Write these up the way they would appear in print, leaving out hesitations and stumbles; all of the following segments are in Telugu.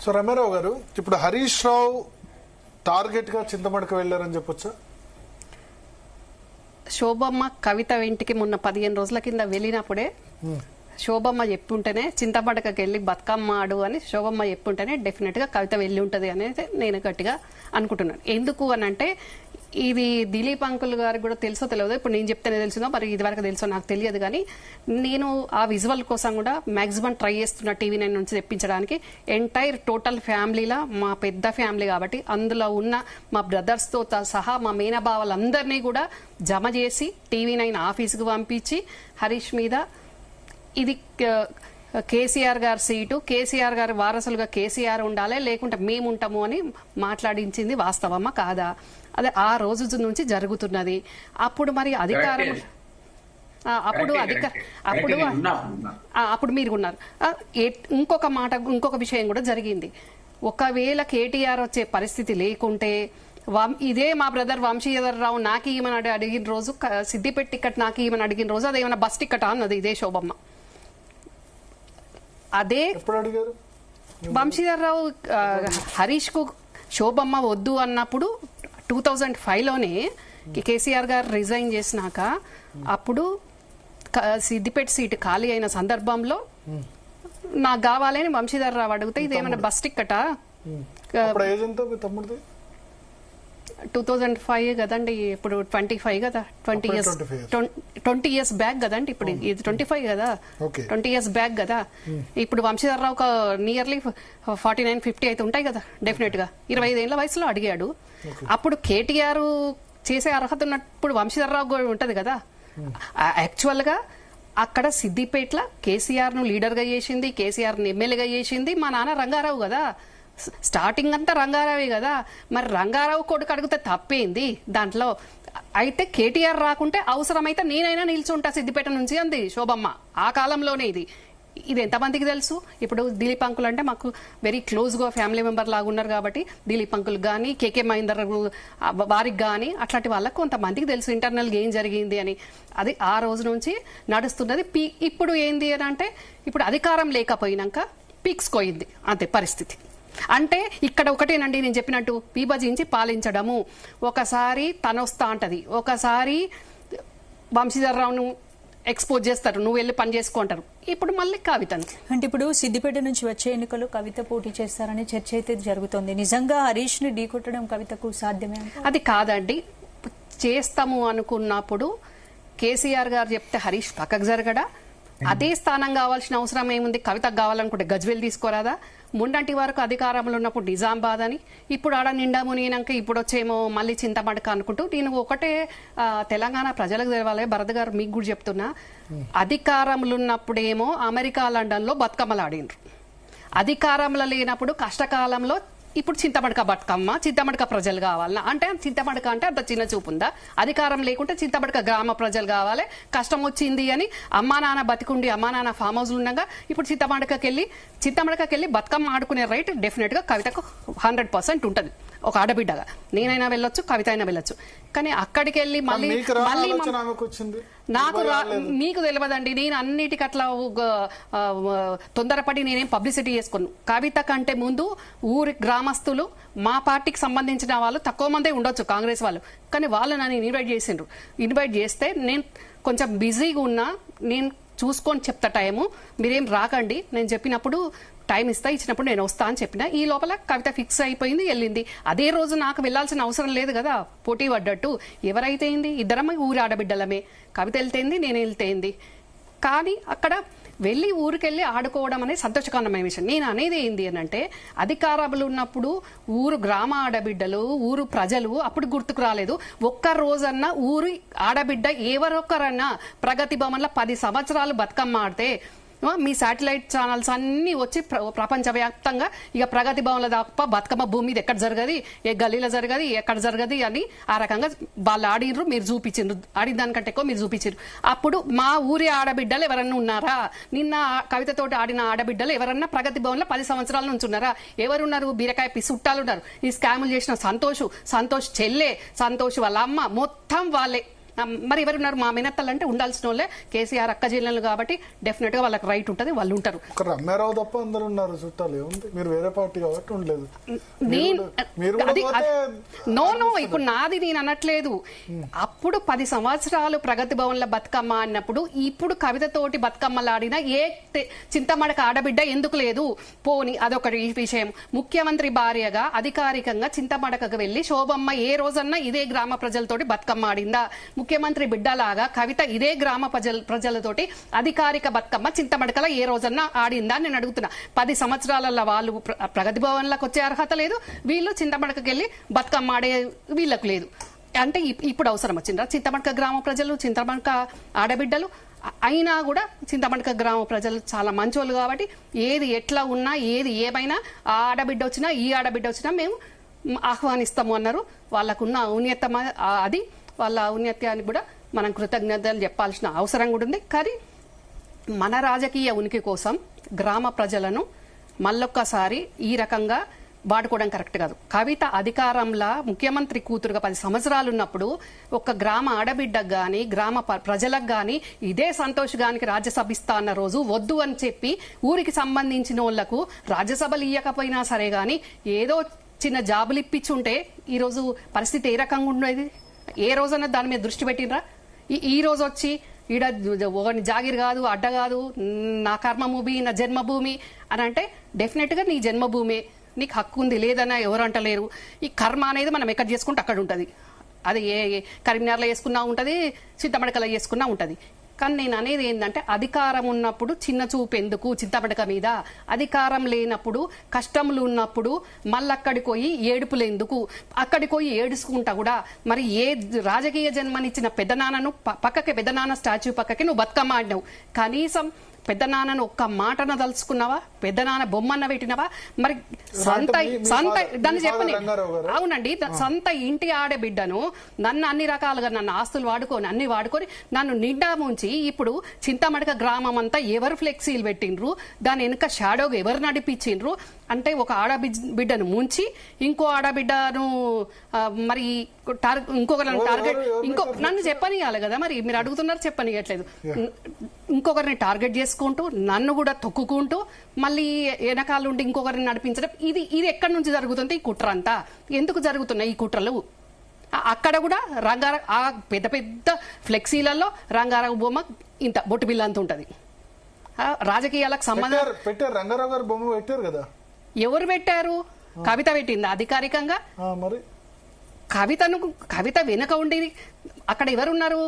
సో రమారావు గారు, ఇప్పుడు హరీష్ రావు టార్గెట్ గా చింతమడక వెళ్లారని చెప్పొచ్చా? శోభమ్మ కవిత ఇంటికి మొన్న 15 రోజుల కింద వెళ్ళినప్పుడే శోభమ్మ చెప్పుంటేనే చింతమడకకి వెళ్ళి బతుకమ్మ ఆడు అని శోభమ్మ చెప్పుంటేనే డెఫినెట్ గా కవిత వెళ్ళి ఉంటది అనేది నేను గట్టిగా అనుకుంటున్నాను. ఎందుకు అని అంటే ఇది దిలీప్ అంకుల్ గారికి కూడా తెలుసో తెలియదు, ఇప్పుడు నేను చెప్తేనే తెలిసిందో మరి ఇది వరకు తెలుసో నాకు తెలియదు, కానీ నేను ఆ విజువల్ కోసం కూడా మాక్సిమం ట్రై చేస్తున్న టీవీ9 నుంచి తెప్పించడానికి. ఎంటైర్ టోటల్ ఫ్యామిలీలా మా పెద్ద ఫ్యామిలీ కాబట్టి అందులో ఉన్న మా బ్రదర్స్తో సహా మా మేనబావలందరినీ కూడా జమ చేసి టీవీ9 ఆఫీస్కి పంపించి హరీష్ మీద ఇది కేసీఆర్ గారి సీటు, కేసీఆర్ గారి వారసులుగా కేసీఆర్ ఉండాలి లేకుంటే మేము ఉంటాము అని మాట్లాడించింది వాస్తవమా కాదా? అదే ఆ రోజు నుంచి జరుగుతున్నది. అప్పుడు మరి అధికారం అప్పుడు మీరు ఉన్నారు. ఇంకొక విషయం కూడా జరిగింది. ఒకవేళ కేటీఆర్ వచ్చే పరిస్థితి లేకుంటే ఇదే మా బ్రదర్ వంశీధర్ రావు నాకు ఈమెను అడిగిన రోజు, సిద్దిపేట టికెట్ నాకు ఈమెను అడిగిన రోజు అదేమన్నా బస్ టికెట్ అన్నది ఇదే శోభమ్మ. అదే వంశీధర్ రావు హరీష్ కు శోభమ్మ వద్దు అన్నప్పుడు 2005లోనే కేసీఆర్ గారు రిజైన్ చేసినాక అప్పుడు సిద్దిపేట సీటు ఖాళీ అయిన సందర్భంలో నాకు కావాలని వంశీధర్ రావు అడిగితే ఇదేమన్నా బస్ టికెటా? 2005 కదండి, ఇప్పుడు 25 కదా, 20 ఇయర్స్ బ్యాక్ కదండి, ఇప్పుడు ఇది 25 కదా, 20 ఇయర్స్ బ్యాక్ కదా. ఇప్పుడు వంశీధర్ రావు నియర్లీ 49-50 అయితే ఉంటాయి కదా డెఫినెట్ గా. 25 ఏళ్ల వయసులో అడిగాడు. అప్పుడు కేటీఆర్ చేసే అర్హత ఉన్నప్పుడు వంశీధర్ రావు కూడా ఉంటది కదా. యాక్చువల్ గా అక్కడ సిద్దిపేటలో కేసీఆర్ ను లీడర్ గా చేసింది, కేసీఆర్ ను ఎమ్మెల్యేగా చేసింది మా నాన్న రంగారావు కదా. స్టార్టింగ్ అంతా రంగారావే కదా. మరి రంగారావు కొడుకు అడిగితే తప్పేంది దాంట్లో? అయితే కేటీఆర్ రాకుంటే అవసరమైతే నేనైనా నిల్చుంటా సిద్దిపేట నుంచి అంది శోభమ్మ ఆ కాలంలోనే. ఇది ఎంతమందికి తెలుసు? ఇప్పుడు దిలీప్ అంకుల్ అంటే మాకు వెరీ క్లోజ్ గా ఫ్యామిలీ మెంబర్ లాగా ఉన్నారు కాబట్టి దిలీప్ అంకుల్ గానీ, కేకే మహేందర్ వారికి గానీ అట్లాంటి వాళ్ళకి కొంతమందికి తెలుసు ఇంటర్నల్ గా ఏం జరిగింది అని. అది ఆ రోజు నుంచి నడుస్తున్నది. ఇప్పుడు ఏంది అని అంటే ఇప్పుడు అధికారం లేకపోయినాక పీక్స్ కోయింది అంతే పరిస్థితి. అంటే ఇక్కడ ఒకటేనండి నేను చెప్పినట్టు విభజించి పాలించడము. ఒకసారి తనొస్తా అంటది, ఒకసారి వంశీధర్ రావును ఎక్స్పోజ్ చేస్తారు, నువ్వు వెళ్ళి పని చేసుకుంటారు. ఇప్పుడు మళ్ళీ కవితను అంటే ఇప్పుడు సిద్దిపేట నుంచి వచ్చే ఎన్నికలు కవిత పోటీ చేస్తారని చర్చ అయితే జరుగుతోంది. నిజంగా హరీష్ ని ఢీకొట్టడం కవితకు సాధ్యమే? అది కాదండి. చేస్తాము అనుకున్నప్పుడు కేసీఆర్ గారు చెప్తే హరీష్ పక్కకు జరగడా? అదే స్థానం కావాల్సిన అవసరం ఏముంది? కవితకు కావాలనుకుంటే గజ్వేల్ తీసుకోరాదా? ముందంటి వరకు అధికారంలో ఉన్నప్పుడు నిజామాబాద్ అని, ఇప్పుడు ఆడ నిండా మునిగినాక ఇప్పుడు వచ్చేమో మళ్ళీ చింతమడక అనుకుంటూ. నేను ఒకటే తెలంగాణ ప్రజలకు తెలవాలి, భరత్ గారు మీకు కూడా చెప్తున్నా, అధికారంలో ఉన్నప్పుడేమో అమెరికా లండన్ లో బతుకమ్మలు ఆడినరు, అధికారంలో లేనప్పుడు కష్టకాలంలో ఇప్పుడు చింతమడక బతుకమ్మ, చింతమడక ప్రజలు కావాలన్నా అంటే చింతమడక అంటే అంత చిన్న చూపు ఉందా? అధికారం లేకుంటే చింతమడక గ్రామ ప్రజలు కావాలి, కష్టం వచ్చింది అని అమ్మా నాన్న బతికుండి అమ్మా నాన్న ఫామ్ హౌస్లు ఉండగా ఇప్పుడు చింతమడకకెళ్ళి బతుకమ్మ ఆడుకునే రైట్ డెఫినెట్ గా కవితకు 100% ఉంటది. ఒక ఆడబిడ్డగా నేనైనా వెళ్ళొచ్చు, కవిత అయినా వెళ్ళొచ్చు. కానీ అక్కడికి వెళ్ళి మళ్ళీ నాకు మీకు తెలియదండి. నేను అన్నిటికీ అట్లా తొందరపడి నేనేం పబ్లిసిటీ చేసుకోను. కవిత కంటే ముందు ఊరి గ్రామస్తులు మా పార్టీకి సంబంధించిన వాళ్ళు తక్కువ మందే ఉండొచ్చు కాంగ్రెస్ వాళ్ళు, కానీ వాళ్ళు నన్ను ఇన్వైట్ చేసిండ్రు. ఇన్వైట్ చేస్తే నేను కొంచెం బిజీగా ఉన్నా, నేను చూసుకొని చెప్తా టైము, మీరేం రాకండి, నేను చెప్పినప్పుడు టైం ఇచ్చినప్పుడు నేను వస్తా అని చెప్పిన. ఈ లోపల కవిత ఫిక్స్ అయిపోయింది, వెళ్ళింది. అదే రోజు నాకు వెళ్లాల్సిన అవసరం లేదు కదా, పోటీ పడ్డట్టు. ఎవరైతే ఏంది, ఇద్దరమ్మ ఊరి ఆడబిడ్డలమే. కవిత వెళ్తేంది, నేను వెళ్తేంది. కానీ అక్కడ వెళ్ళి ఊరికెళ్ళి ఆడుకోవడం అనేది సంతోషకరమైన విషయం. నేను అనేది ఏంది అని అంటే అధికారాలు ఉన్నప్పుడు ఊరు గ్రామ ఆడబిడ్డలు, ఊరు ప్రజలు అప్పుడు గుర్తుకు రాలేదు. ఒక్క రోజన్నా ఊరి ఆడబిడ్డ ఎవరొక్కరన్నా ప్రగతి భవన్లో 10 సంవత్సరాలు బతుకమ్మ ఆడితే మీ శాటిలైట్ ఛానల్స్ అన్ని వచ్చి ప్రపంచవ్యాప్తంగా ఇక ప్రగతి భవన్ల తప్ప బతుకమ్మ భూమి మీద ఎక్కడ జరగది, ఏ గల్లీలో జరగది, ఎక్కడ జరగది అని ఆ రకంగా వాళ్ళు ఆడినరు, మీరు చూపించారు. ఆడిన దానికంటే ఎక్కువ మీరు చూపించారు. అప్పుడు మా ఊరి ఆడబిడ్డలు ఎవరన్నా ఉన్నారా? నిన్న కవితతోటి ఆడిన ఆడబిడ్డలు ఎవరన్నా ప్రగతి భవన్లో 10 సంవత్సరాల నుంచి ఉన్నారా? ఎవరున్నారు? బీరకాయ చుట్టాలు ఉన్నారు. ఈ స్కాములు చేసిన సంతోష్ చెల్లె, సంతోష్ వాళ్ళ అమ్మ, మొత్తం వాళ్ళే. మరి ఎవరున్నారు మా మినత్తలు అంటే ఉండాల్సిన వాళ్ళే కేసీఆర్ అక్క జిల్లాలు కాబట్టి డెఫినెట్ గా వాళ్ళకి రైట్ ఉంటుంది, వాళ్ళు ఉంటారు. ఒక రమ్యారావు తప్ప అందరు ఉన్నారు చుట్టాలు, ఏముంది మీరు వేరే పార్టీ కాబట్టి ఉండలేదు. నో ఇప్పుడు నాది నేను అనట్లేదు. అప్పుడు 10 సంవత్సరాలు ప్రగతి భవన్ లో బతుకమ్మ అన్నప్పుడు ఇప్పుడు కవితతోటి బతుకమ్మలాడిన ఏ చింతమడక ఆడబిడ్డ ఎందుకు లేదు? పోని అదొకటి విషయం. ముఖ్యమంత్రి భార్యగా అధికారికంగా చింతమడకకు వెళ్లి శోభమ్మ ఏ రోజన్నా ఇదే గ్రామ ప్రజలతోటి బతుకమ్మ ఆడిందా? ముఖ్యమంత్రి బిడ్డలాగా కవిత ఇదే గ్రామ ప్రజలతోటి అధికారిక బతుకమ్మ చింతమడకల ఏ రోజన్నా ఆడిందా అని నేను అడుగుతున్నా. 10 సంవత్సరాలలో వాళ్ళు ప్రగతి భవన్లకు వచ్చే అర్హత లేదు, వీళ్ళు చింతమడకకి వెళ్లి బతుకమ్మ ఆడే వీళ్ళకు లేదు. అంటే ఇప్పుడు అవసరం వచ్చిందా చింతమడక గ్రామ ప్రజలు, చింతమడక ఆడబిడ్డలు? అయినా కూడా చింతమడక గ్రామ ప్రజలు చాలా మంచోళ్ళు కాబట్టి ఏది ఎట్లా ఉన్నా ఏది ఏమైనా ఆ ఆడబిడ్డ వచ్చినా ఈ ఆడబిడ్డ వచ్చినా మేము ఆహ్వానిస్తాము అన్నారు. వాళ్ళకున్న ఔన్నత్యం అది, వాళ్ళ ఔన్నత్యానికి కూడా మనం కృతజ్ఞతలు చెప్పాల్సిన అవసరం కూడా ఉంది. కానీ మన రాజకీయ ఉనికి కోసం గ్రామ ప్రజలను మళ్ళొక్కసారి ఈ రకంగా వాడుకోవడం కరెక్ట్ కాదు. కవిత అధికారంలో ముఖ్యమంత్రి కూతురుగా 10 సంవత్సరాలు ఉన్నప్పుడు ఒక గ్రామ ఆడబిడ్డకు గాని గ్రామ ప్రజలకు గాని ఇదే సంతోష్ గానికి రాజ్యసభ ఇస్తా అన్న రోజు వద్దు అని చెప్పి ఊరికి సంబంధించిన వాళ్లకు రాజ్యసభలు ఇయ్యకపోయినా సరే గాని ఏదో చిన్న జాబులు ఇప్పించుంటే ఈ రోజు పరిస్థితి ఏ రకంగా ఉండేది? ఏ రోజన్నా దాని మీద దృష్టి పెట్టినరా? ఈ రోజు వచ్చి ఈడ ఒకని జాగిర్ కాదు, అడ్డ కాదు, నా కర్మభూమి నా జన్మభూమి అని అంటే డెఫినెట్ గా నీ జన్మభూమి, నీకు హక్కు ఉంది, లేదన్నా ఎవరు అంటలేరు. ఈ కర్మ అనేది మనం ఎక్కడ చేసుకుంటే అక్కడ ఉంటుంది. అది ఏ కరీంనగర్లో చేసుకున్నా ఉంటుంది, చింతమడకలో చేసుకున్నా ఉంటుంది. కానీ నేను అనేది ఏంటంటే అధికారం ఉన్నప్పుడు చిన్న చూపు ఎందుకు చింతమడక మీద? అధికారం లేనప్పుడు కష్టములు ఉన్నప్పుడు మళ్ళీ అక్కడికి పోయి ఏడుపులు ఎందుకు? అక్కడికి పోయి ఏడుచుకుంటా కూడా మరి ఏ రాజకీయ జన్మనిచ్చిన పెద్దనాన్నను పక్కకి పెద్దనాన్న స్టాచ్యూ పక్కకి నువ్వు బతుకమ్మ ఆడినావు. కనీసం పెద్దనాన్నను ఒక్క మాటన తలుచుకున్నావా? పెద్దనాన్న బొమ్మన్న పెట్టినవా? మరి దాన్ని చెప్పని అవునండి, సొంత ఇంటి ఆడబిడ్డను నన్ను అన్ని రకాలుగా నన్ను ఆస్తులు వాడుకొని అన్ని వాడుకొని నన్ను నిండా ముంచి ఇప్పుడు చింతమడక గ్రామం అంతా ఎవరు ఫ్లెక్సీలు పెట్టిండ్రు, దాని వెనుక షాడోగా ఎవరు నడిపించిండ్రు అంటే ఒక ఆడబిడ్డను ముంచి ఇంకో ఆడబిడ్డను మరి ఇంకొకరిని టార్గెట్ నన్ను చెప్పనియాలి కదా. మరి మీరు అడుగుతున్నారు చెప్పనియట్లేదు. ఇంకొకరిని టార్గెట్ చేసుకుంటూ నన్ను కూడా తొక్కుకుంటూ మళ్ళీ వెనకాల ఉండి ఇంకొకరిని నడిపించడం ఇది ఎక్కడి నుంచి జరుగుతుంది? ఈ కుట్ర అంతా ఎందుకు జరుగుతున్నాయి ఈ కుట్రలు? అక్కడ కూడా ఆ పెద్ద పెద్ద ఫ్లెక్సీలలో రంగారావు బొమ్మ ఇంత బొట్టు బిల్ల అంత ఉంటది. రాజకీయాలకు సంబంధం పెట్టారు, రంగారావు గారు బొమ్మ పెట్టారు కదా. ఎవరు పెట్టారు? కవిత పెట్టిందా అధికారికంగా? మరి కవిత వెనుక ఉండి అక్కడ ఎవరున్నారు?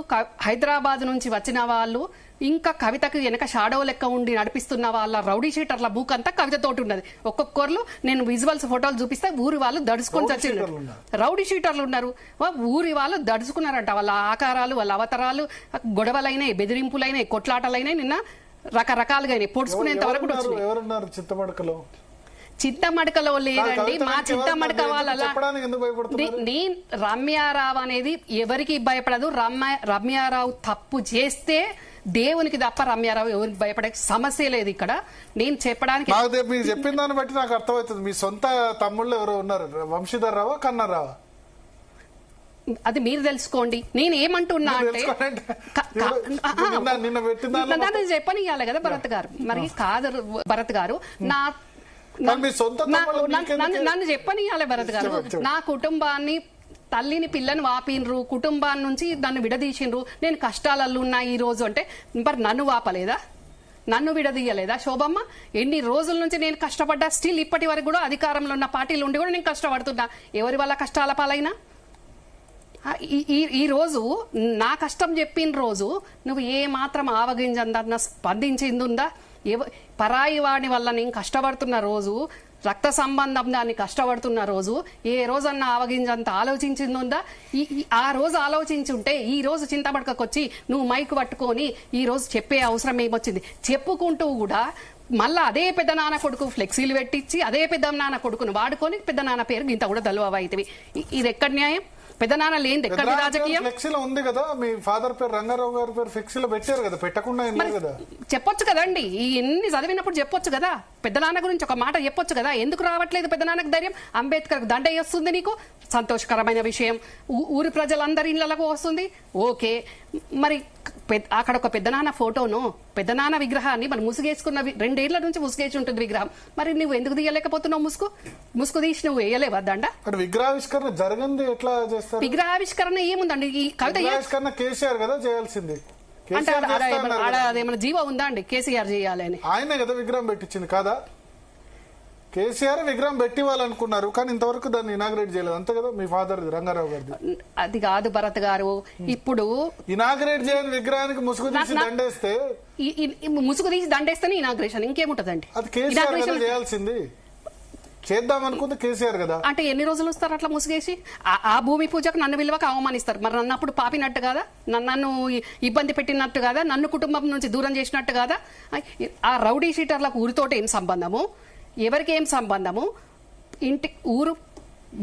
హైదరాబాద్ నుంచి వచ్చిన వాళ్ళు, ఇంకా కవితకు వెనక షాడో లెక్క ఉండి నడిపిస్తున్న వాళ్ళ రౌడీ షీటర్ల బూక్ అంతా కవితతోటి ఉన్నది. ఒక్కొక్కరు నేను విజువల్స్ ఫోటోలు చూపిస్తే ఊరి వాళ్ళు దడుచుకొని చచ్చిండ్రు. రౌడీ షీటర్లు ఉన్నారు, ఊరి వాళ్ళు దడుచుకున్నారంట. వాళ్ళ ఆకారాలు వాళ్ళ అవతారాలు గొడవలైనాయి, బెదిరింపులైనాయి, కొట్లాటలైనాయి, నిన్న రకరకాలుగా పొడుచుకునేంత వరకు చింతమడకలో చింతమడకలో లేదండి. మా చింతమడక వాళ్ళ రమ్యారావు అనేది ఎవరికి భయపడదు. రమ్యారావు తప్పు చేస్తే దేవునికి తప్ప రమ్యారావు ఎవరికి భయపడే సమస్య లేదు ఇక్కడ. నేను చెప్పడానికి మీరు చెప్పిన దాన్ని బట్టి నాకు అర్థమవుతుంది. మీ సొంత తమ్ముళ్ళు ఎవరో ఉన్నారు, వంశీధర్ రావా కన్నారావా? అది మీరు తెలుసుకోండి. నేను ఏమంటున్నా అంటే నన్ను చెప్పనియాలి కదా భరత్ గారు. మరి కాదు భరత్ గారు, నన్ను చెప్పనియాలి భరత్ గారు. నా కుటుంబాన్ని తల్లిని పిల్లని వాపిన్రు, కుటుంబాన్ని నుంచి నన్ను విడదీసిండ్రు, నేను కష్టాలలో ఉన్నా ఈ రోజు అంటే మరి నన్ను వాపలేదా? నన్ను విడదీయలేదా శోభమ్మ? ఎన్ని రోజుల నుంచి నేను కష్టపడ్డా, స్టిల్ ఇప్పటి వరకు కూడా అధికారంలో ఉన్న పార్టీలు ఉండి కూడా నేను కష్టపడుతున్నా. ఎవరి వల్ల కష్టాల పాలైనా? ఈ రోజు నా కష్టం చెప్పిన రోజు నువ్వు ఏ మాత్రం ఆవగించందన్న స్పందించిందిందా? పరాయి వాడి వల్ల నేను కష్టపడుతున్న రోజు, రక్త సంబంధం దాన్ని కష్టపడుతున్న రోజు ఏ రోజన్నా ఆవగించంత ఆలోచించిందా? ఆ రోజు ఆలోచించుంటే ఈ రోజు చింతమడకకొచ్చి నువ్వు మైక్ పట్టుకొని ఈ రోజు చెప్పే అవసరం ఏమొచ్చింది? చెప్పుకుంటూ కూడా మళ్ళా అదే పెద్ద నాన్న కొడుకు ఫ్లెక్సీలు పెట్టించి అదే పెద్ద నాన్న కొడుకును వాడుకొని పెద్ద నాన్న పేరు ఇంత కూడా దలువైతవి. ఇది ఎక్కడ న్యాయం? పెద్దనాన్న లేనిది ఎక్కడ రాజకీయం? ఫ్లెక్సీలో ఉంది కదా, మీ ఫాదర్ పేరు రంగారావు గారి పేరు ఫ్లెక్సీలో పెట్టారు కదా, పెట్టకుండా ఏం లేదు కదా. చెప్పొచ్చు కదండి, ఇన్ని చదివినప్పుడు చెప్పొచ్చు కదా, పెద్దనాన్న గురించి ఒక మాట చెప్పొచ్చు కదా. ఎందుకు రావట్లేదు పెద్దనాన్నకు ధైర్యం? అంబేద్కర్ దండ వస్తుంది నీకు, సంతోషకరమైన విషయం. ఊరి ప్రజలందరి ఇళ్లకు వస్తుంది, ఓకే. మరి అక్కడ ఒక పెద్దనాన్న ఫోటోను, పెద్దనాన్న విగ్రహాన్ని మనం ముసుగేసుకున్న 2 ఏళ్ల నుంచి ముసుగేసి ఉంటుంది విగ్రహం. మరి నువ్వు ఎందుకు తీయలేకపోతున్నావు? ముసుగు తీసి నువ్వు వేయలేవా దండ? విగ్రహావిష్కరణ జరగంది ఎట్లా చేస్తారు? విగ్రహావిష్కరణ ఏముందండి? ఈ కవిత విగ్రహావిష్కరణ కేసీఆర్ కదా చేయాల్సింది. అంటే అదేమన్నా జీవో ఉందా అండి కేసీఆర్ చేయాలని? ఆయనే కదా విగ్రహం పెట్టించింది కదా. కేసీఆర్ విగ్రహం పెట్టివ్వాలనుకున్నారు కానీ ఇంతవరకు దాన్ని ఇనాగ్రేట్ చేయలేదు, అంతే కదా. మీ ఫాదర్ రంగారావు గారిది అది కాదు భరత్ గారు. ఇప్పుడు ఇనాగ్రేట్ చేయని విగ్రహానికి ముసుగు తీసి దండేస్తే, ముసుగు తీసి దండేస్తేనే ఇనాగ్రేషన్, ఇంకేముంటదండి? అది కేసీఆర్ చేయాల్సింది. చేద్దాం అనుకుంది కేసీఆర్ కదా. అంటే ఎన్ని రోజులు వస్తారు అట్లా ముసుగేసి? ఆ భూమి పూజకు నన్ను విలువక అవమానిస్తారు. మరి నన్ను అప్పుడు పాపినట్టు కాదా? నన్ను ఇబ్బంది పెట్టినట్టు కాదా? నన్ను కుటుంబం నుంచి దూరం చేసినట్టు కాదా? ఆ రౌడీ షీటర్లకు ఊరితోటి ఏం సంబంధము? ఎవరికి ఏం సంబంధము? ఊరు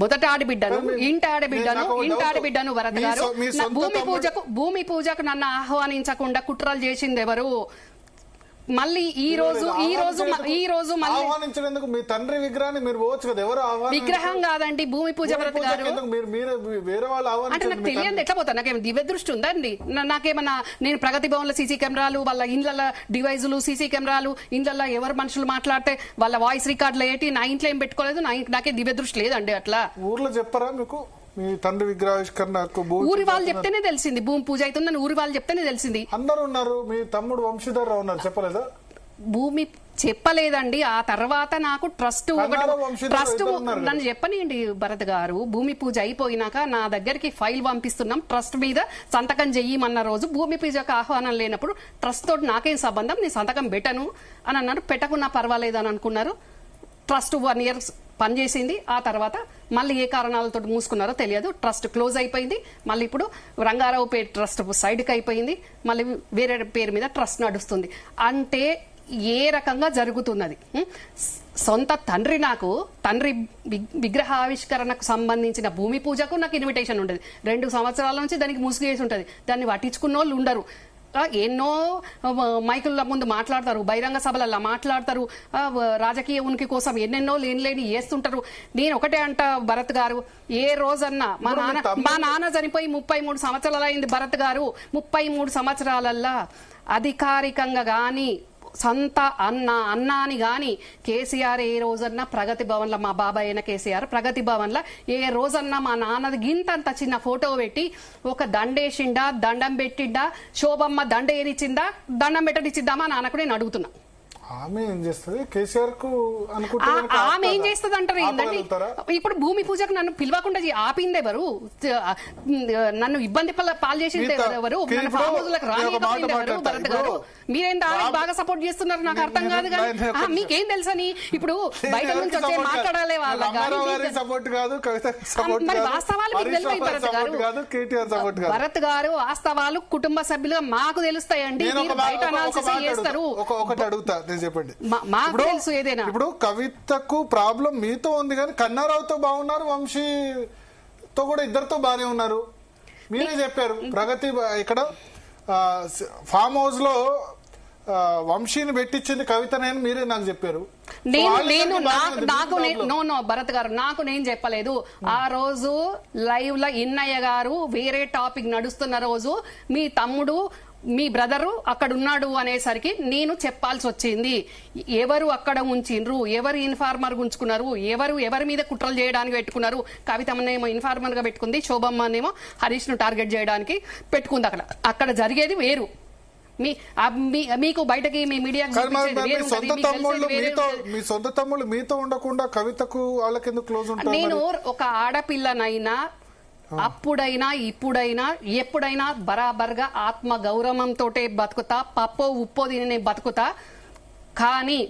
మొదట ఆడబిడ్డను, ఇంటి ఆడబిడ్డను భరత్ గారు. భూమి పూజకు నన్ను ఆహ్వానించకుండా కుట్రలు చేసింది ఎవరు? మళ్ళీ ఈ రోజు ఆహ్వానించేందుకు మీ తండ్రి విగ్రహాన్ని మీరు పోవచ్చు కదా. ఎవరు విగ్రహం కాదండి భూమి పూజ భరత్ గారు. వేరే వాళ్ళు అంటే నాకు తెలియదు ఎట్లా పోతా? నాకేమైనా దివ్య దృష్టి ఉందా అండి? నాకేమన్నా నేను ప్రగతి భవన్ లో సీసీ కెమెరాలు, వాళ్ళ ఇండ్ల డివైజులు, సీసీ కెమెరాలు, ఇండ్లలో ఎవరు మనుషులు మాట్లాడితే వాళ్ళ వాయిస్ రికార్డులు ఏంటి, నా ఇంట్లో ఏం పెట్టుకోలేదు. నాకే దివ్య దృష్టి లేదండి. అట్లా ఊర్లో చెప్పరా మీకు? మీ తండ్రి విగ్రహావిష్కరణ ఊరి వాళ్ళు చెప్తేనే తెలిసింది, భూమి పూజ అవుతుందని ఊరి వాళ్ళు చెప్తేనే తెలిసింది. అందరు ఉన్నారు, మీ తమ్ముడు వంశీధర్ రావు ఉన్నారు, చెప్పలేదా? భూమి చెప్పలేదండి. ఆ తర్వాత నాకు ట్రస్ట్ నన్ను చెప్పనియండి భరత్ గారు. భూమి పూజ అయిపోయినాక నా దగ్గరికి ఫైల్ పంపిస్తున్నాం, ట్రస్ట్ మీద సంతకం చెయ్యమన్న రోజు భూమి పూజకు ఆహ్వానం లేనప్పుడు ట్రస్ట్ తోటి నాకేం సంబంధం, నేను సంతకం పెట్టను అని అన్నారు. పెట్టకున్నా పర్వాలేదు అని అనుకున్నారు. ట్రస్ట్ 1 year పనిచేసింది. ఆ తర్వాత మళ్ళీ ఏ కారణాలతో మూసుకున్నారో తెలియదు. ట్రస్ట్ క్లోజ్ అయిపోయింది. మళ్ళీ ఇప్పుడు రంగారావు పేరు ట్రస్ట్ సైడ్కి అయిపోయింది. మళ్ళీ వేరే పేరు మీద ట్రస్ట్ నడుస్తుంది. అంటే ఏ రకంగా జరుగుతున్నది? సొంత తండ్రి విగ్రహావిష్కరణకు సంబంధించిన భూమి పూజకు నాకు ఇన్విటేషన్ ఉండేది. 2 సంవత్సరాల నుంచి దానికి ముసుగేసి ఉంటది. దాన్ని పట్టించుకున్న వాళ్ళు ఉండరు. ఎన్నో మైకుల ముందు మాట్లాడతారు, బహిరంగ సభలలో మాట్లాడతారు, రాజకీయ ఉనికి కోసం ఎన్నెన్నో లేని చేస్తుంటారు. నేను ఒకటే అంట భరత్ గారు, ఏ రోజన్నా మా నాన్న చనిపోయి 33 సంవత్సరాలు అయింది భరత్ గారు. 33 సంవత్సరాలల్లా అధికారికంగా గాని సొంత అన్నాని గాని కేసీఆర్ ఏ రోజన్నా ప్రగతి భవన్ లో, మా బాబాయ్ అయిన కేసీఆర్ ప్రగతి భవన్ లో ఏ రోజన్నా మా నాన్నది గింతంత చిన్న ఫోటో పెట్టి ఒక దండేసిండా, దండం పెట్టిండా, శోభమ్మ దండ ఏనిచ్చిందా, దండం పెట్టనిచ్చిద్దామా నాన్నకు నేను అడుగుతున్నా. ఆమె ఏం చేస్తుంది? కేసీఆర్ కు ఆమె ఏం చేస్తుంది అంటారు ఏంటండి? ఇప్పుడు భూమి పూజకు నన్ను పిలవకుండా ఆపింది ఎవరు? నన్ను ఇబ్బంది పాలు చేసింది ఎవరు? నన్ను ఫామ్ హౌస్లకు రానివ్వకపోయింది ఎవరు? భరత్ గారు మీరేం దానికి బాగా సపోర్ట్ చేస్తున్నారు నాకు అర్థం కాదు. కానీ మీకేం తెలుసని ఇప్పుడు బయట నుంచి వచ్చే మాట్లాడాలి వాళ్ళ మరి వాస్తవాలు మీకు తెలిపాయి భరత్ గారు. భరత్ గారు వాస్తవాలు కుటుంబ సభ్యులుగా మాకు తెలుస్తాయండి. బయట అనాలిసిస్ చేస్తారు. చెప్పండి. మాకు తెలుసు ఏదైనా. ఇప్పుడు కవితకు ప్రాబ్లం మీతో ఉంది కానీ కన్నారావుతో బాగున్నారు, వంశీతో కూడా ఇద్దరితో బానే ఉన్నారు. మీరే చెప్పారు ప్రగతి ఇక్కడ ఫామ్ హౌస్ లో వంశీని పెట్టించింది కవితనేని మీరే నాకు చెప్పారు. భరత్ గారు నాకు నేను చెప్పలేదు. ఆ రోజు లైవ్ లో ఇన్నయ్య గారు వేరే టాపిక్ నడుస్తున్న రోజు మీ తమ్ముడు మీ బ్రదరు అక్కడ ఉన్నాడు అనేసరికి నేను చెప్పాల్సి వచ్చింది. ఎవరు అక్కడ ఉంచిండ్రు, ఎవరు ఇన్ఫార్మర్ ఉంచుకున్నారు, ఎవరి మీద కుట్రలు చేయడానికి పెట్టుకున్నారు. కవితమ్మనేమో ఇన్ఫార్మర్ గా పెట్టుకుంది, శోభమ్మనేమో హరీష్ ను టార్గెట్ చేయడానికి పెట్టుకుంది. అక్కడ జరిగేది వేరు. మీకు బయటకి మీ మీడియా మీ సొంత తమ్ముళ్ళు మీతో ఉండకుండా కవితకు వాళ్ళకెందుకు క్లోజ్ ఉంటారు? నేను ఒక ఆడపిల్లనైనా అప్పుడైనా ఇప్పుడైనా ఎప్పుడైనా బరాబర్గా ఆత్మ గౌరవంతో బతుకుతా, పప్పో ఉప్పో తిని బతుకుతా. కానీ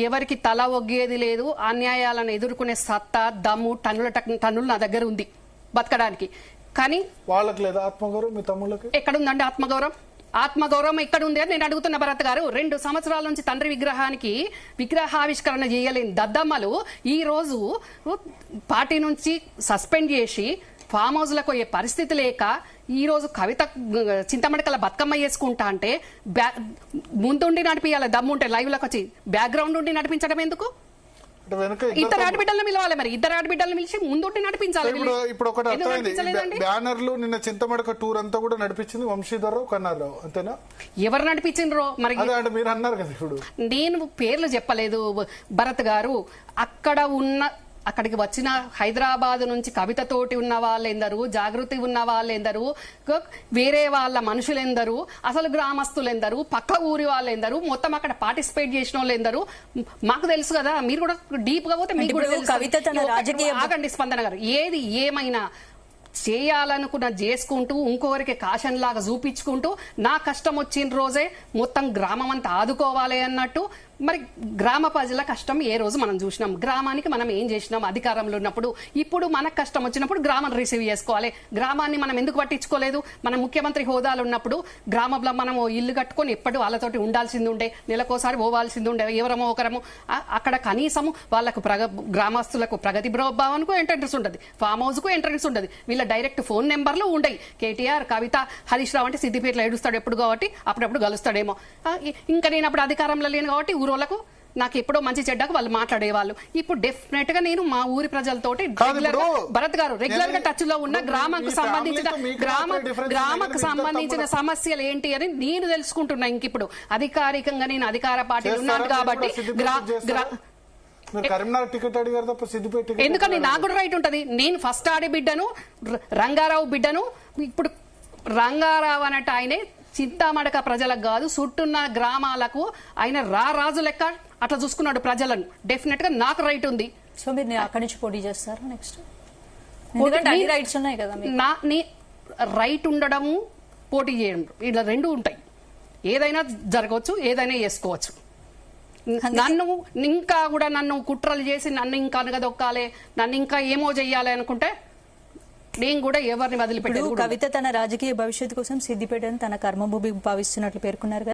ఎవరికి తల ఒగ్గేది లేదు. అన్యాయాలను ఎదుర్కొనే సత్తా, దమ్ము, టన్నులు నా దగ్గర ఉంది బతకడానికి. కానీ వాళ్ళకి లేదా ఆత్మగౌరవం? మీ తమ్ముళ్ళకి ఎక్కడుందండి ఆత్మగౌరవం? ఆత్మగౌరవం ఎక్కడుంది అని నేను అడుగుతున్న భరత్ గారు. 2 సంవత్సరాల నుంచి తండ్రి విగ్రహానికి విగ్రహావిష్కరణ చేయలేని దద్దమ్మలు ఈ రోజు పార్టీ నుంచి సస్పెండ్ చేసి ఫామ్ హౌస్ లకు పోయే పరిస్థితి లేక ఈ రోజు కవిత చింతమడకల బతుకమ్మ చేసుకుంటా అంటే ముందుండి నడిపియాలి, దమ్ముంటే లైవ్ లకు వచ్చి బ్యాక్గ్రౌండ్ ఉండి నడిపించడం ఎందుకు? అంటే వెనక ఇద్దరు ఆడబిడ్డలను పిలవాలి, మరి ఇద్దరు ఆడబిడ్డలను పిలిచి ముందుండి నడిపించాలి. ఇప్పుడు ఒకటి అర్థమైంది, బ్యానర్లు నిన్న చింతమడక టూర్ అంతా కూడా నడిపించింది వంశీధర్రావు, కన్నారావు, అంతేనా? ఎవరు నడిపించిండ్రో మరి అంటే మీరు అన్నారు కదా, ఇప్పుడు నేను పేర్లు చెప్పలేదు. భరత్ గారు అక్కడికి వచ్చిన హైదరాబాద్ నుంచి కవితతోటి ఉన్న వాళ్ళెందరూ, జాగృతి ఉన్న వాళ్ళెందరూ, వేరే వాళ్ళ మనుషులెందరూ, అసలు గ్రామస్తులెందరూ, పక్క ఊరి వాళ్ళెందరూ, మొత్తం అక్కడ పార్టిసిపేట్ చేసిన వాళ్ళెందరూ మాకు తెలుసు కదా. మీరు కూడా డీప్ గా పోతే మీకు కూడా తెలుసు. ఆగండి స్పందన గారు, ఏది ఏమైనా చేయాలనుకున్న చేసుకుంటూ ఇంకొకరికి కాషన్ లాగా చూపించుకుంటూ నా కష్టం వచ్చిన రోజే మొత్తం గ్రామం అంతా ఆదుకోవాలి అన్నట్టు. మరి గ్రామ ప్రజల కష్టం ఏ రోజు మనం చూసినాం? గ్రామానికి మనం ఏం చేసినాం అధికారంలో ఉన్నప్పుడు? ఇప్పుడు మనకు కష్టం వచ్చినప్పుడు గ్రామం రిసీవ్ చేసుకోవాలి. గ్రామాన్ని మనం ఎందుకు పట్టించుకోలేదు? మన ముఖ్యమంత్రి హోదాలు ఉన్నప్పుడు గ్రామంలో మనం ఇల్లు కట్టుకొని ఎప్పటి వాళ్ళతోటి ఉండాల్సింది ఉండే, నెలకోసారి పోవాల్సింది ఉండే, ఎవరమో ఒకరము. అక్కడ కనీసము వాళ్ళకు గ్రామస్తులకు ప్రగతి భావనకు ఎంట్రెన్స్ ఉంటుంది, ఫామ్ హౌస్ కు ఎంట్రెన్స్ ఉంటుంది. వీళ్ళ డైరెక్ట్ ఫోన్ నెంబర్లు ఉండయి. కేటీఆర్, కవిత, హరీష్ రావు అంటే సిద్దిపేటలో ఏడుస్తాడు ఎప్పుడు కాబట్టి అప్పుడప్పుడు కలుస్తాడేమో. ఇంకా నేను అప్పుడు అధికారంలో లేను కాబట్టి ఊరోళ్ళకు నాకు ఎప్పుడో మంచి చెడ్డకు వాళ్ళు మాట్లాడేవాళ్ళు. ఇప్పుడు డెఫినెట్ గా నేను మా ఊరి ప్రజలతోటి భరత్ గారు రెగ్యులర్ గా టచ్ లో ఉన్న గ్రామానికి సంబంధించిన సమస్యలు ఏంటి అని నేను తెలుసుకుంటున్నా. ఇంక ఇప్పుడు అధికారికంగా నేను అధికార పార్టీలో ఉన్నాను కాబట్టి ఎందుకని నాకు కూడా రైట్ ఉంటది. నేను ఫస్ట్ ఆడి బిడ్డను, రంగారావు బిడ్డను. ఇప్పుడు రంగారావు అన్నట్టు ఆయనే చింతామడక ప్రజలకు కాదు, చుట్టున్న గ్రామాలకు ఆయన రాజు లెక్క అట్లా చూసుకున్నాడు ప్రజలను. డెఫినెట్ గా నాకు రైట్ ఉంది. సో మీరు అక్కడి నుంచి పోటీ చేస్తారు నెక్స్ట్? రైట్స్ ఉన్నాయి కదా, రైట్ ఉండడము, పోటీ చేయడం, ఇలా రెండు ఉంటాయి. ఏదైనా జరగవచ్చు, ఏదైనా చేసుకోవచ్చు. నన్ను ఇంకా కూడా నన్ను కుట్రలు చేసి నన్ను ఇంకా అనగదొక్కాలి, నన్ను ఇంకా ఏమో చెయ్యాలి అనుకుంటే నేను కూడా ఎవరిని వదిలిపెట్టాను. కవిత తన రాజకీయ భవిష్యత్తు కోసం సిద్దిపేటను తన కర్మభూమి భావిస్తున్నట్లు పేర్కొన్నారు.